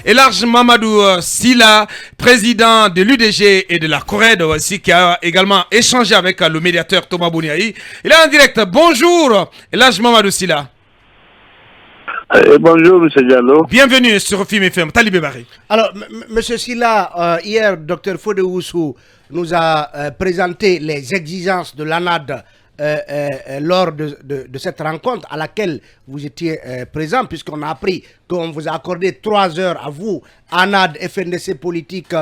Elhadj Mamadou Sylla, président de l'UDG et de la CORED aussi, qui a également échangé avec le médiateur Thomas Bouniaï. Il est en direct. Bonjour, Elhadj Mamadou Sylla. Bonjour, M. Diallo. Bienvenue sur FIM FM. Talibé Barry. Alors, M. Sylla, hier, Dr Fodé Oussou nous a présenté les exigences de l'ANAD lors de cette rencontre à laquelle vous étiez présent, puisqu'on a appris qu'on vous a accordé 3 heures à vous, ANAD, FNDC Politique,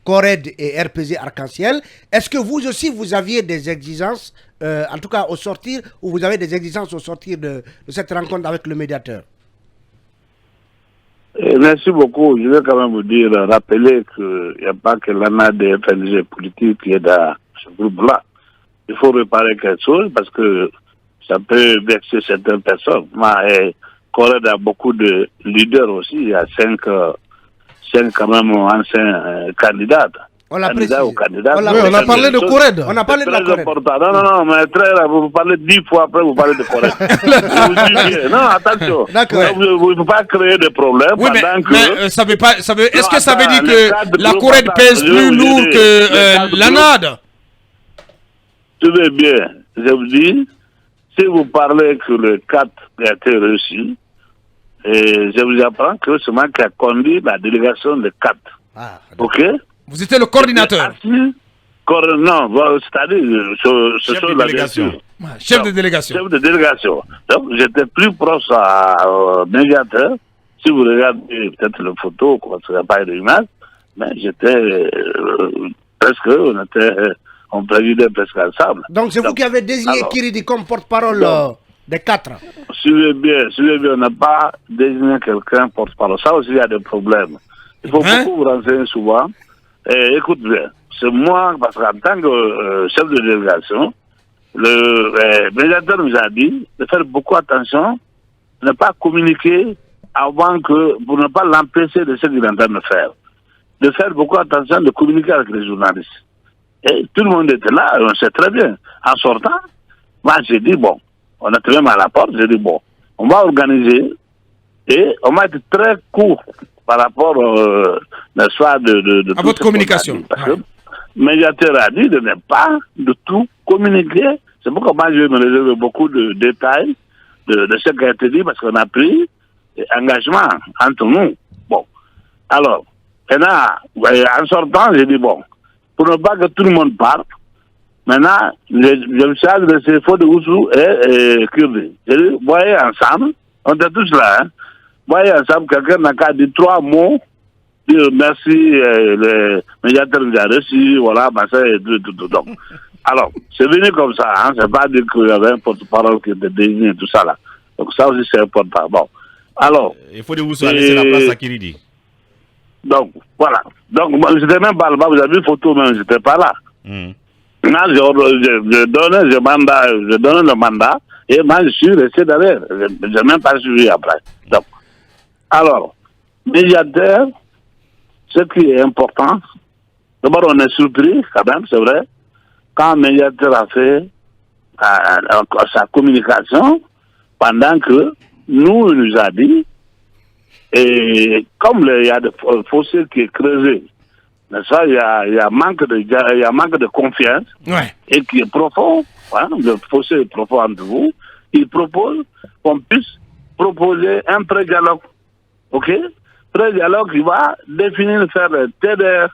CORED et RPZ Arc-en-Ciel. Est-ce que vous aussi, vous aviez des exigences, en tout cas au sortir, ou vous avez des exigences au sortir de cette rencontre avec le médiateur? Merci beaucoup. Je vais quand même vous dire, rappeler qu'il n'y a pas que l'ANAD et FNDC Politique qui est dans ce groupe-là. Il faut réparer quelque chose parce que ça peut vexer certaines personnes. Mais CORED a beaucoup de leaders aussi. Il y a 5 quand même anciens candidats. On l'a précisé. on a parlé de CORED. On a parlé de la CORED. Non, mais vous parlez 10 fois après, vous parlez de CORED. Je vous dis bien. Non, attention. D'accord. Vous ne pouvez pas créer de problèmes pendant que... mais ça veut pas... est-ce que ça veut dire que la CORED pèse plus lourd que l'ANAD? Tenez bien, je vous dis, si vous parlez que le 4 a été reçu, et je vous apprends que c'est moi qui a conduit la délégation de 4. Ah, ok? Vous étiez le coordinateur. Non, c'est-à-dire, Chef de délégation. Chef de délégation. Chef de délégation. Donc, j'étais plus proche au médiateur. Si vous regardez peut-être les photos, ce n'est pas une image, mais j'étais presque, on présidait presque ensemble. Donc c'est vous qui avez désigné Kiridi comme porte-parole des 4. Suivez bien, on n'a pas désigné quelqu'un porte-parole. Ça aussi, il y a des problèmes. Il faut beaucoup vous renseigner souvent. Et écoute bien, c'est moi, parce qu'en tant que chef de délégation, le médiateur nous a dit de faire beaucoup attention, de ne pas communiquer avant que, pour ne pas l'empêcher de ce qu'il est en train de faire. De faire beaucoup attention, de communiquer avec les journalistes. Et tout le monde était là, on sait très bien. En sortant, moi j'ai dit, bon, on était même à la porte, j'ai dit, bon, on va organiser, et on va être très court par rapport n'est-ce pas, à votre communication. Parce que le médiateur a dit de ne pas de tout communiquer. C'est pourquoi moi je me réserve beaucoup de détails de ce qui a été dit, parce qu'on a pris engagement entre nous. Bon, alors, en sortant, j'ai dit, bon, pour ne pas que tout le monde parte, maintenant, je me suis adressé Fodé Oussou et Kirdi. J'ai dit, voyez ensemble, on était tous là, hein. Voyez ensemble, quelqu'un n'a qu'à dire 3 mots, dire merci, le médiateur nous a reçu, voilà, machin, et tout. Donc, alors, c'est venu comme ça, hein, c'est pas dire qu'il y avait un porte-parole qui était désigné, tout ça là. Donc ça aussi c'est important. Bon, alors... Il faut vous laisser la place à Kiridi. Donc, voilà. Donc, j'étais même pas là-bas, vous avez vu photo même, j'étais pas là. Là, je donnais le mandat, et moi, je suis resté derrière. Je n'ai même pas suivi après. Donc, alors, médiateur, ce qui est important, d'abord, on est surpris, quand même, c'est vrai, quand le médiateur a fait sa communication, pendant que nous, il nous a dit, et comme il y a des fossés qui est creusé, ça, il y a manque de confiance, et qui est profond, hein, le fossé est profond entre vous. Il propose qu'on puisse proposer un pré-dialogue, ok? Pré-dialogue qui va définir, faire le TDR.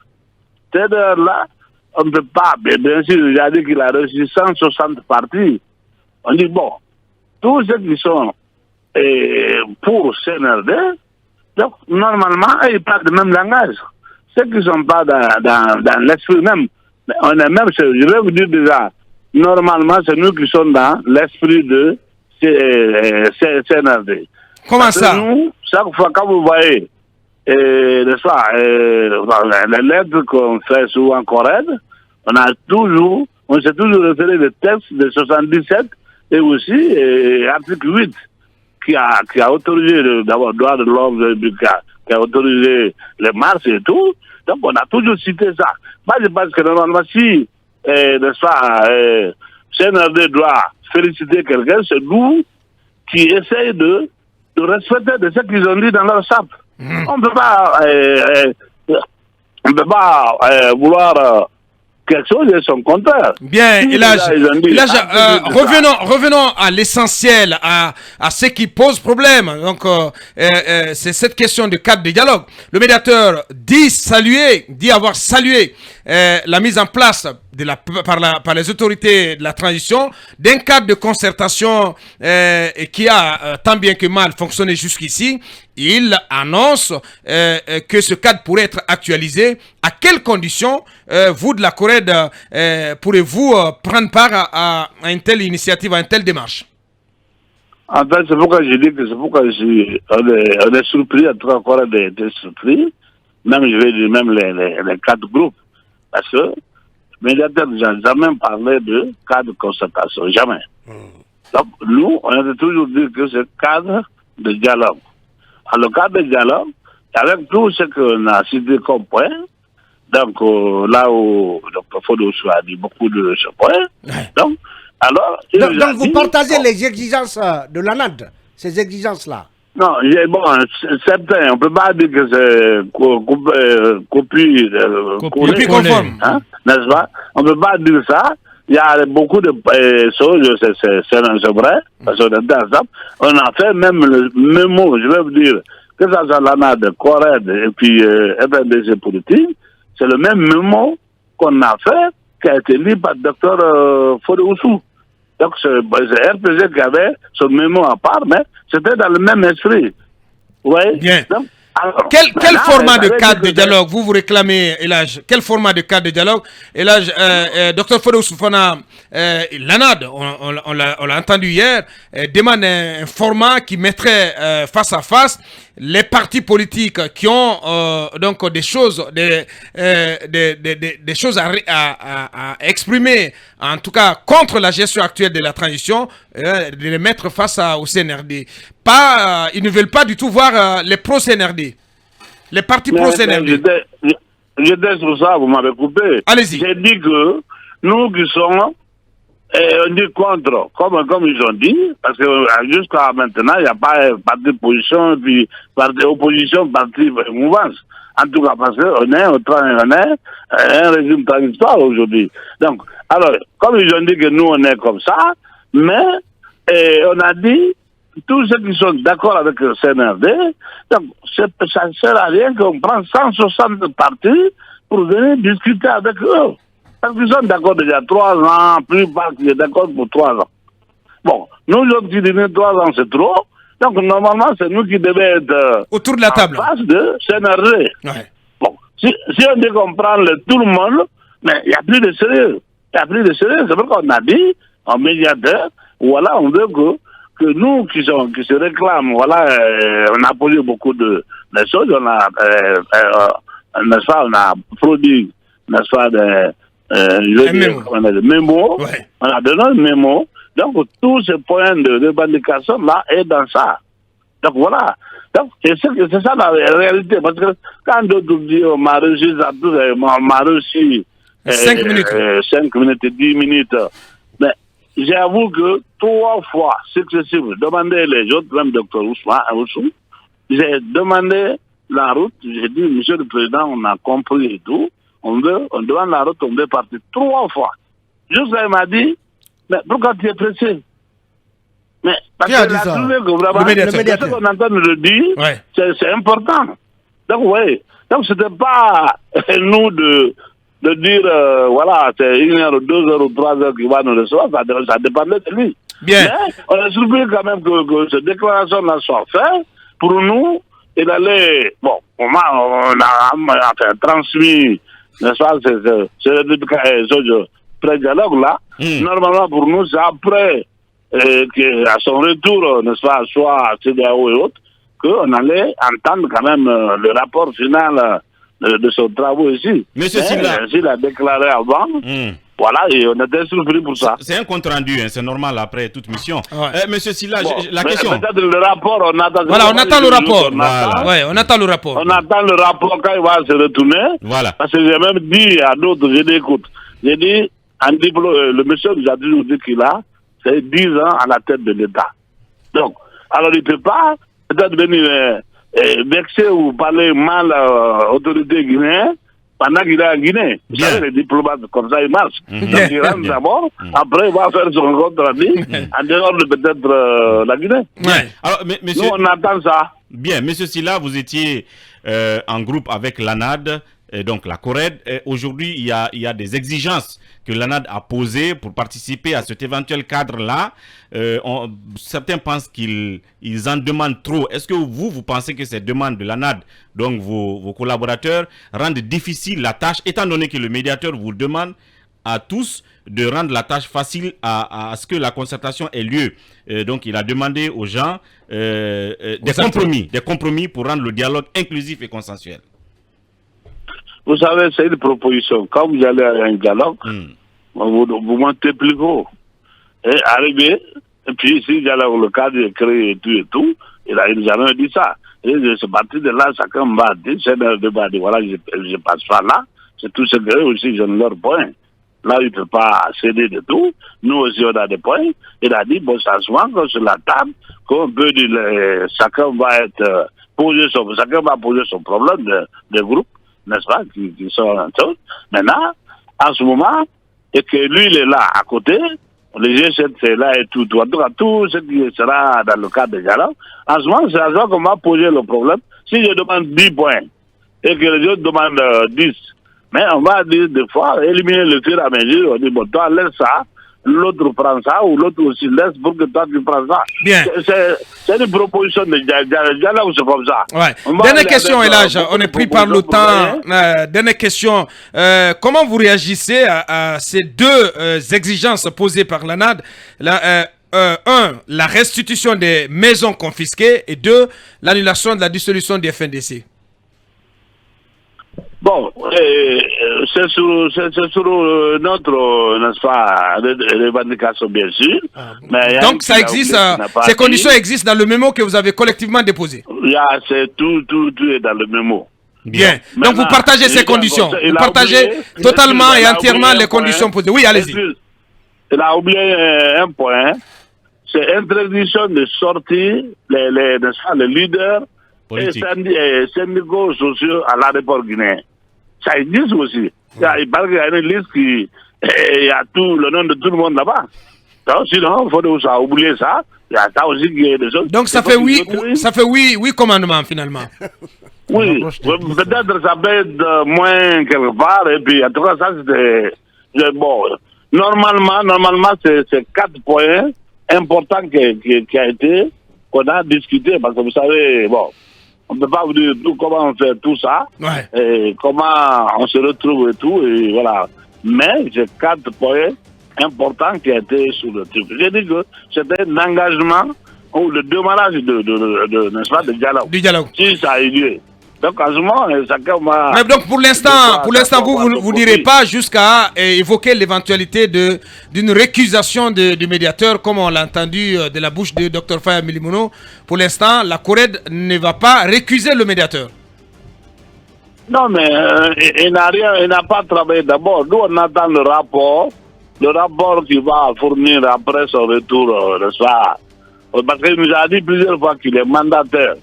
TDR là, on ne peut pas, bien sûr, il a dit qu'il a reçu 160 parties. On dit, bon, tous ceux qui sont pour CNRD, donc, normalement, ils parlent le même langage. Ceux qui ne sont pas dans l'esprit même, on est même, je vais vous dire déjà, normalement, c'est nous qui sommes dans l'esprit de CNRD. Comment ça? Nous, chaque fois quand vous voyez les lettres qu'on fait souvent en CORED, on s'est toujours référé le texte de 77 et aussi article 8. Qui a autorisé d'avoir droit de l'homme, qui a autorisé les marches et tout. Donc, on a toujours cité ça. Moi, je pense que normalement, si, CNRD doit féliciter quelqu'un, c'est nous qui essayons de respecter de ce qu'ils ont dit dans leur SAP. On ne peut pas vouloir quelque chose et son contraire. Bien, revenons à l'essentiel, à ce qui pose problème. Donc, c'est cette question de cadre de dialogue. Le médiateur dit avoir salué la mise en place par les autorités de la transition d'un cadre de concertation qui a tant bien que mal fonctionné jusqu'ici. Il annonce que ce cadre pourrait être actualisé. À quelles conditions vous de la Corée pourrez-vous prendre part à une telle initiative, à une telle démarche? En fait, c'est pourquoi je dis que on est surpris, en tout cas, Corée est surpris. Même, je vais dire, même les 4 groupes. Parce que le médiateur n'a jamais parlé de cadre de concertation, jamais. Donc, nous, on a toujours dit que c'est cadre de dialogue. Alors, le cadre de dialogue, avec tout ce qu'on a cité comme point, donc là où Dr Fodo a dit beaucoup de ce point, donc, donc vous partagez les exigences de l'ANAD, ces exigences-là? Non, bon, certains, on ne peut pas dire que c'est copie conforme, hein, n'est-ce pas? On ne peut pas dire ça. Il y a beaucoup de choses, c'est vrai, parce qu'on était ensemble. On a fait même le mémo, je vais vous dire, que ça soit l'ANAD, Corée et puis FNDC politique, c'est le même mémo qu'on a fait, qui a été lu par le docteur Fodoussou. Donc c'est RPG qui avait son mémo à part, mais c'était dans le même esprit. Oui. Bien. Donc, alors, quel format de cadre de dialogue vous réclamez, Elage? Quel format de cadre de dialogue? Elage, Dr Fodo Soufana, l'ANAD, on l'a entendu hier, demande un format qui mettrait face à face les partis politiques qui ont donc des choses à exprimer, en tout cas contre la gestion actuelle de la transition, de les mettre face au CNRD. Ils ne veulent pas du tout voir les pro-CNRD, les partis pro-CNRD. J'étais sur ça, vous m'avez coupé. Allez-y. J'ai dit que nous qui sommes on dit contre, comme ils ont dit, parce que jusqu'à maintenant, il n'y a pas parti position, puis parti opposition, parti mouvance. En tout cas, parce qu'on est un régime transitoire aujourd'hui. Donc, alors, comme ils ont dit que nous, on est comme ça, mais on a dit, tous ceux qui sont d'accord avec le CNRD, donc, ça ne sert à rien qu'on prenne 160 partis pour venir discuter avec eux. Parce qu'ils sont d'accord déjà 3 ans, plus bas qui est d'accord pour 3 ans. Bon, nous autres qui disons 3 ans c'est trop, donc normalement c'est nous qui devons être autour de la table en face de CNRD. Ouais. Bon, si on dit qu'on prend tout le monde, mais il n'y a plus de sérieux. Il n'y a plus de sérieux, c'est pourquoi on a dit, en médiateur, voilà, on veut que nous qui se réclament, voilà, on a posé beaucoup de choses, on a, n'est-ce pas, on a produit, n'est-ce pas, le mémo, ouais. On a donné un mémo, donc tous ces points de revendication là est dans ça. Donc voilà, donc c'est ça la réalité, parce que quand d'autres disent on m'a réussi, on m'a réussi 5 minutes, 5 minutes, 10 minutes, mais j'avoue que 3 fois successivement, demander les autres, même Dr Ousmane, j'ai demandé la route, j'ai dit, monsieur le président, on a compris et tout, on demande la route, on veut partir 3 fois. Juste là, il m'a dit, mais pourquoi tu es pressé? Mais parce qui a dit ça? Le médiateur. Ce qu'on entend le dire, ouais. C'est important. Donc, oui. Donc, c'était pas nous de dire, voilà, c'est 1 heure, 2 heures ou 3 heures qu'il va nous recevoir, ça dépendait de lui. Bien. Mais on est surpris quand même que cette déclaration-là soit faite. Pour nous, il allait, bon, on a transmis, n'est-ce pas, ce pré-dialogue là. Normalement, pour nous, c'est après, à son retour, n'est-ce pas, soit à CDAO et autres, qu'on allait entendre quand même le rapport final de son travaux ici. Monsieur Silla. S'il a déclaré avant, voilà, et on était surpris pour ça. C'est un compte rendu, hein, c'est normal après toute mission. Ouais. Monsieur Silla, Bon, la question. Peut-être le rapport, on attend. Voilà, on attend le rapport. Voilà. Ouais, on attend le rapport. On attend le rapport quand il va se retourner. Voilà. Parce que j'ai même dit à d'autres, j'ai dit, écoute, j'ai dit, le monsieur nous a toujours dit qu'il a, c'est 10 ans à la tête de l'État. Donc, alors il ne peut pas peut-être venir vexé ou parler mal à l'autorité guinéenne pendant qu'il est en Guinée. Vous savez, les diplomates, comme ça, ils marchent. Donc, ils rentrent d'abord, après, il va faire son compte rendu, en dehors de peut-être la Guinée. Alors, monsieur, nous, on attend ça. Bien, monsieur Sylla, vous étiez en groupe avec l'ANAD, donc la CORED. Aujourd'hui, il y a des exigences que l'ANAD a posées pour participer à cet éventuel cadre-là. Certains pensent qu'ils en demandent trop. Est-ce que vous pensez que ces demandes de l'ANAD, donc vos collaborateurs, rendent difficile la tâche, étant donné que le médiateur vous demande à tous de rendre la tâche facile à ce que la concertation ait lieu. Donc, il a demandé aux gens des compromis pour rendre le dialogue inclusif et consensuel. Vous savez, c'est une proposition. Quand vous allez à un dialogue, vous montez plus haut. Et arrivé, et puis ici, le cadre est créé et tout, il nous a jamais dit ça. Et je suis parti de là, chacun m'a dit, c'est un débat, voilà, je passe pas là, c'est tout ce que aussi, je ne leur point. Là, il ne peut pas céder de tout. Nous aussi, on a des points. Il a dit, bon, ça se voit sur la table, qu'on peut dire, chacun va poser son problème de groupe, n'est-ce pas, qui sont en chose. Maintenant, en ce moment, et que lui, il est là, à côté, les G7, c'est là et tout. En tout cas, tout ce qui sera dans le cadre de dialogue. En ce moment, c'est à ça qu'on va poser le problème. Si je demande 10 points, et que les autres demandent 10, mais on va dire des fois, éliminer le fur et à mesure. On dit, bon, toi, laisse ça, l'autre prend ça, ou l'autre aussi laisse pour que toi, tu prends ça. Bien. C'est une proposition de dialogue, c'est comme ça. Ouais. Dernière question, Elhadj, on est pris par le temps. Dernière question. Comment vous réagissez à ces deux exigences posées par l'ANAD? La restitution des maisons confisquées, et 2, l'annulation de la dissolution du FNDC. Bon, c'est sur notre, n'est-ce pas, revendication, bien sûr. Mais donc, ça existe, ces conditions existent dans le mémo que vous avez collectivement déposé. Tout est dans le mémo. Bien. Donc, vous partagez ces conditions. Vous partagez totalement et entièrement les conditions posées. Oui, allez-y. Il a oublié un point. C'est interdiction de sortir les leaders et syndicaux sociaux à l'aéroport guinéen. Ça existe aussi. Il paraît qu'il y a une liste qui... Il y a tout le nom de tout le monde là-bas. Donc, sinon, il faut oublier ça. Il y a ça aussi qui est des choses. Donc, ça fait oui commandements, finalement. Oui, peut-être ça peut être moins quelque part. Et puis, en tout cas, ça, c'était... Bon, normalement, c'est 4 points importants qui a été, qu'on a discuté. Parce que vous savez, bon... On ne peut pas vous dire comment on fait tout ça, et comment on se retrouve et tout, et voilà. Mais j'ai 4 points importants qui étaient sur le truc. J'ai dit que c'était un engagement ou le démarrage n'est-ce pas, de dialogue. Du dialogue. Si ça a eu lieu. Donc, en ce moment, chacun va... Mais donc, pour l'instant, vous ne direz pas jusqu'à évoquer l'éventualité d'une récusation du médiateur, comme on l'a entendu de la bouche de Dr Faya Milimono. Pour l'instant, la CORED ne va pas récuser le médiateur. Non, mais il n'a pas travaillé d'abord. Nous, on attend le rapport qu'il va fournir après son retour, parce qu'il nous a dit plusieurs fois qu'il est mandataire.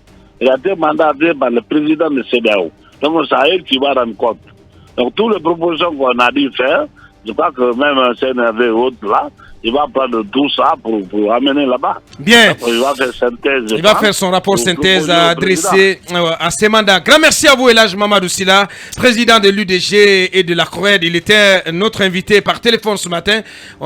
Il a été mandaté par le président de CEDEAO. Donc, c'est à elle qui va rendre compte. Donc, toutes les propositions qu'on a dit faire, je crois que même un CNRD et autres là, il va prendre tout ça pour amener là-bas. Bien. Donc, il va faire synthèse. Il va faire son rapport synthèse adressé à ses mandats. Grand merci à vous, Elhadj Mamadou Sylla, président de l'UDG et de la CORED. Il était notre invité par téléphone ce matin.